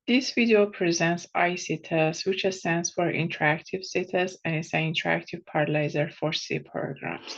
This video presents iCetus, which stands for Interactive Cetus, and it's an interactive parallelizer for C programs.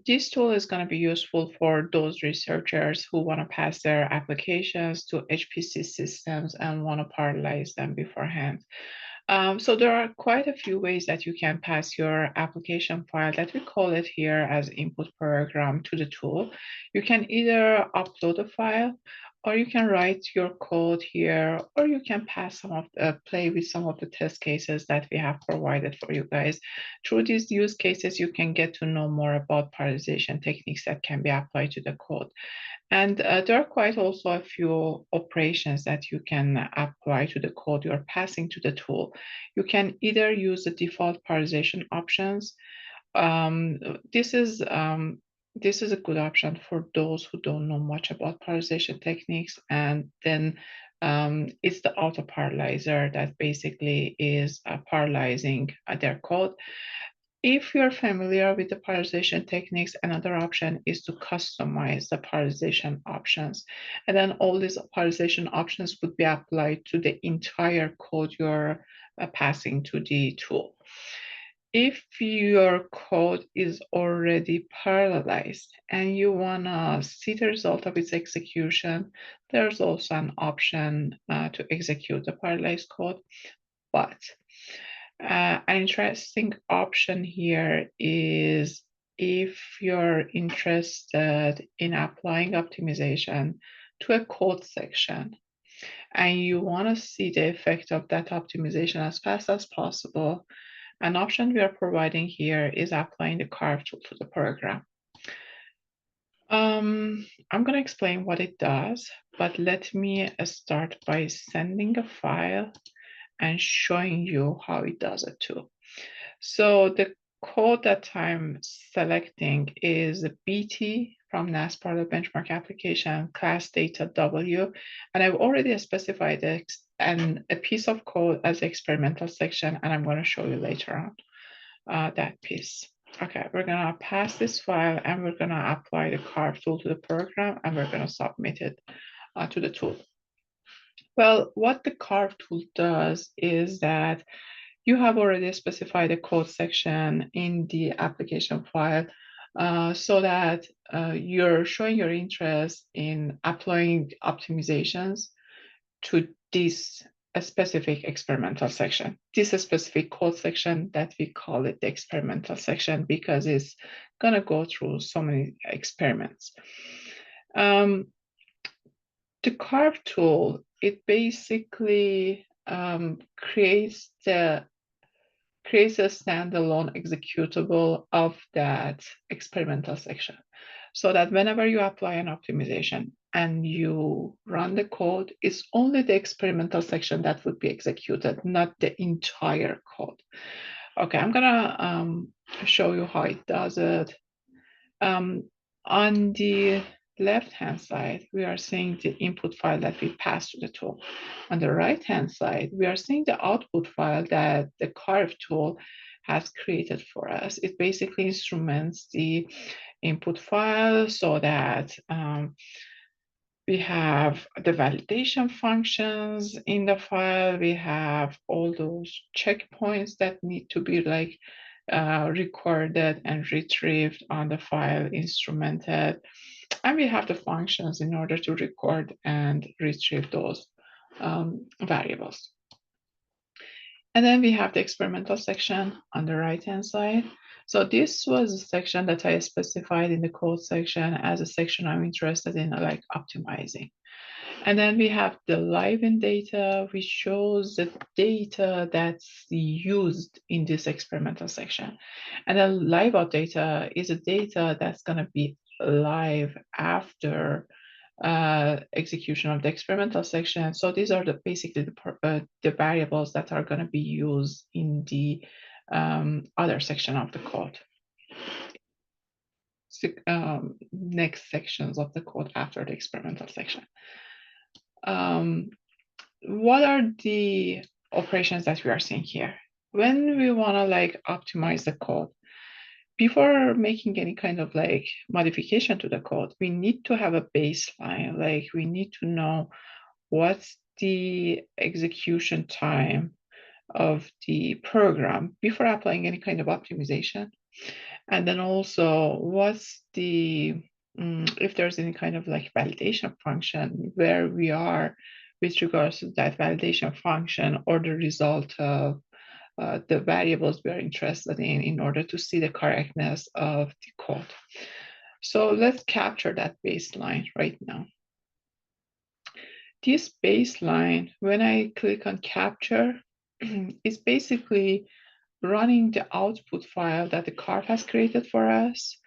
This tool is going to be useful for those researchers who want to pass their applications to HPC systems and want to parallelize them beforehand. So there are quite a few ways that you can pass your application file that we call it here as input program to the tool. You can either upload a file, or you can write your code here, or you can pass play with some of the test cases that we have provided for you guys. Through these use cases, you can get to know more about parallelization techniques that can be applied to the code. And there are quite also a few operations that you can apply to the code you're passing to the tool. You can either use the default parallelization options. This is a good option for those who don't know much about parallelization techniques. And then it's the auto parallelizer that basically is parallelizing their code. If you're familiar with the parallelization techniques, another option is to customize the parallelization options. And then all these parallelization options would be applied to the entire code you're passing to the tool. If your code is already parallelized and you want to see the result of its execution, there's also an option to execute the parallelized code. But an interesting option here is if you're interested in applying optimization to a code section and you want to see the effect of that optimization as fast as possible, an option we are providing here is applying the CaRV tool to the program. I'm going to explain what it does, but let me start by sending a file and showing you how it does it too. So the code that I'm selecting is BT from NAS Parallel Benchmark Application, class data W, and I've already specified a piece of code as the experimental section, and I'm going to show you later on that piece. Okay, we're going to pass this file, and we're going to apply the CaRV tool to the program, and we're going to submit it to the tool. Well, what the CaRV tool does is that you have already specified a code section in the application file so that you're showing your interest in applying optimizations to this specific experimental section. This specific code section that we call it the experimental section because it's going to go through so many experiments. The CaRV tool, it basically creates a standalone executable of that experimental section, so that whenever you apply an optimization and you run the code, it's only the experimental section that would be executed, not the entire code. Okay, I'm gonna show you how it does it. On the left-hand side, we are seeing the input file that we pass to the tool. On the right-hand side, we are seeing the output file that the CaRV tool has created for us. It basically instruments the input file so that we have the validation functions in the file. We have all those checkpoints that need to be recorded and retrieved on the file, instrumented. And we have the functions in order to record and retrieve those variables. And then we have the experimental section on the right-hand side. So this was a section that I specified in the code section as a section I'm interested in, like optimizing. And then we have the live in data, which shows the data that's used in this experimental section. And then live out data is a data that's going to be live after execution of the experimental section. So these are basically the variables that are going to be used in the other section of the code. Next sections of the code after the experimental section. What are the operations that we are seeing here? When we want to optimize the code, before making any kind of modification to the code, we need to have a baseline. We need to know what's the execution time of the program before applying any kind of optimization. And then also what's the, if there's any kind of like validation function, where we are with regards to that validation function or the result of the variables we are interested in order to see the correctness of the code. So let's capture that baseline right now. This baseline, when I click on capture, is basically running the output file that the CaRV has created for us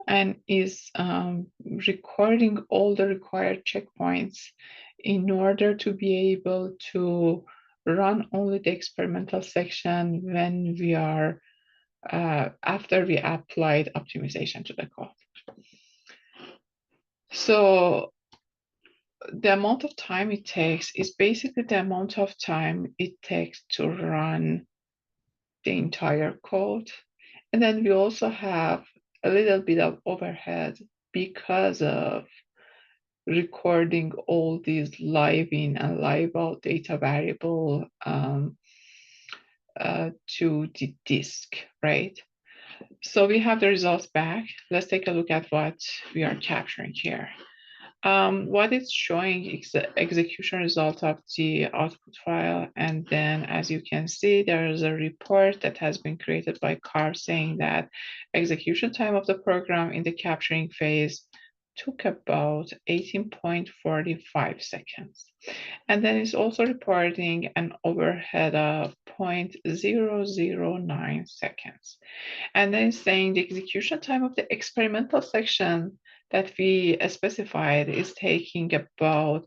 and is recording all the required checkpoints in order to be able to run only the experimental section when we are after we applied optimization to the code. So the amount of time it takes is basically the amount of time it takes to run the entire code. And then we also have a little bit of overhead because of recording all these live in and live out data variable to the disk, right? So we have the results back. Let's take a look at what we are capturing here. What it's showing is the execution result of the output file. And then as you can see, there is a report that has been created by CaRV saying that execution time of the program in the capturing phase took about 18.45 seconds. And then it's also reporting an overhead of 0.009 seconds. And then it's saying the execution time of the experimental section that we specified is taking about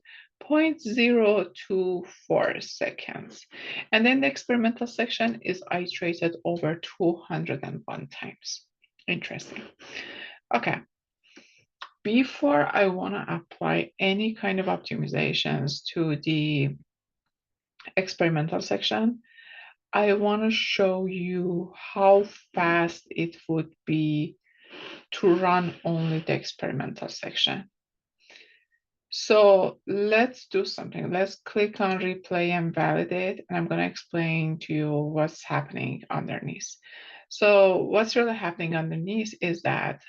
0.024 seconds. And then the experimental section is iterated over 201 times. Interesting. Okay. Before I want to apply any kind of optimizations to the experimental section, I want to show you how fast it would be to run only the experimental section. So let's do something. Let's click on replay and validate, and I'm going to explain to you what's happening underneath. So what's really happening underneath is that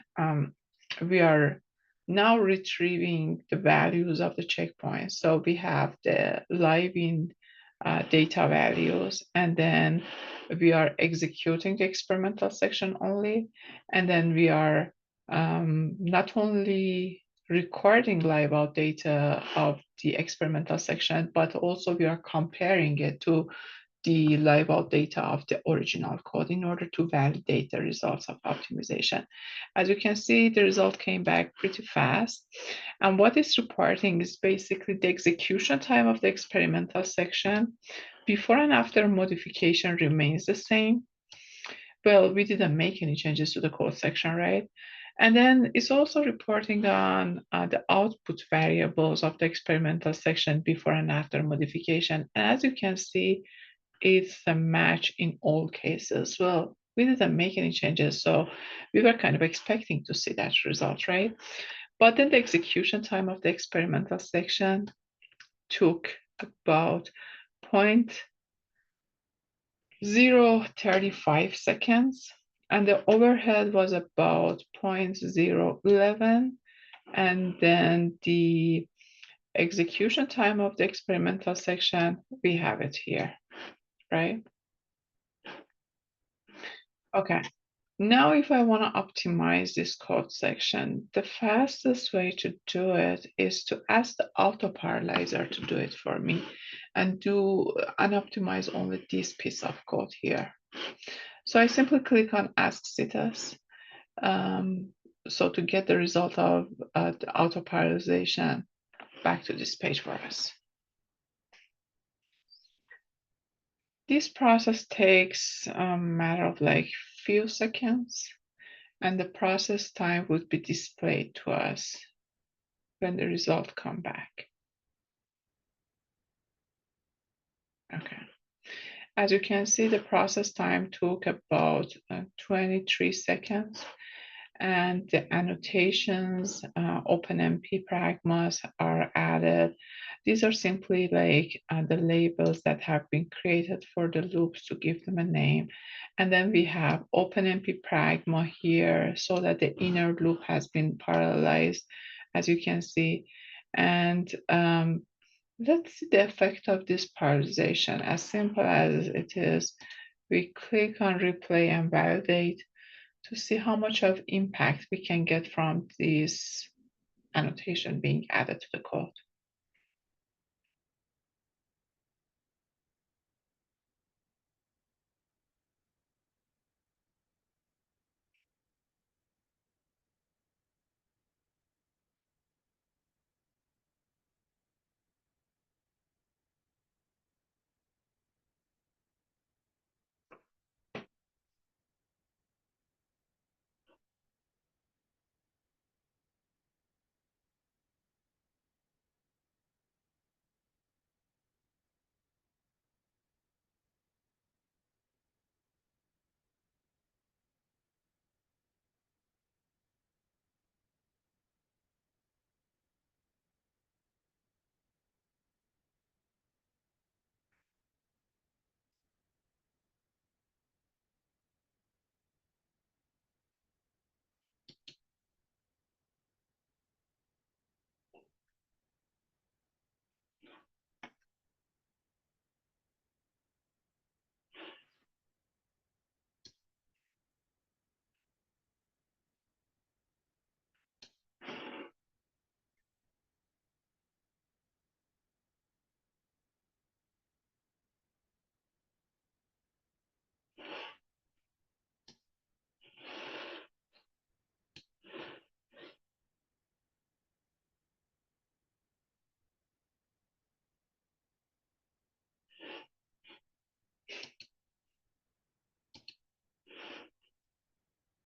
we are now retrieving the values of the checkpoints. So we have the live in data values, and then we are executing the experimental section only, and then we are not only recording live out data of the experimental section, but also we are comparing it to the live out data of the original code in order to validate the results of optimization. As you can see, the result came back pretty fast. And what it's reporting is basically the execution time of the experimental section before and after modification remains the same. Well, we didn't make any changes to the code section, right? And then it's also reporting on the output variables of the experimental section before and after modification. And as you can see, it's a match in all cases. Well, we didn't make any changes, so we were kind of expecting to see that result, right? But then the execution time of the experimental section took about 0.035 seconds, and the overhead was about 0.011, and then the execution time of the experimental section, we have it here, right? Okay, now if I want to optimize this code section, the fastest way to do it is to ask the auto parallelizer to do it for me and optimize only this piece of code here. So I simply click on Ask Cetus. So to get the result of the auto parallelization back to this page for us. This process takes a matter of like few seconds, and the process time would be displayed to us when the result come back. Okay. As you can see, the process time took about 23 seconds, and the annotations, OpenMP pragmas are added. These are simply like the labels that have been created for the loops to give them a name. And then we have OpenMP pragma here so that the inner loop has been parallelized, as you can see. And let's see the effect of this parallelization. As simple as it is, we click on replay and validate to see how much of impact we can get from this annotation being added to the code.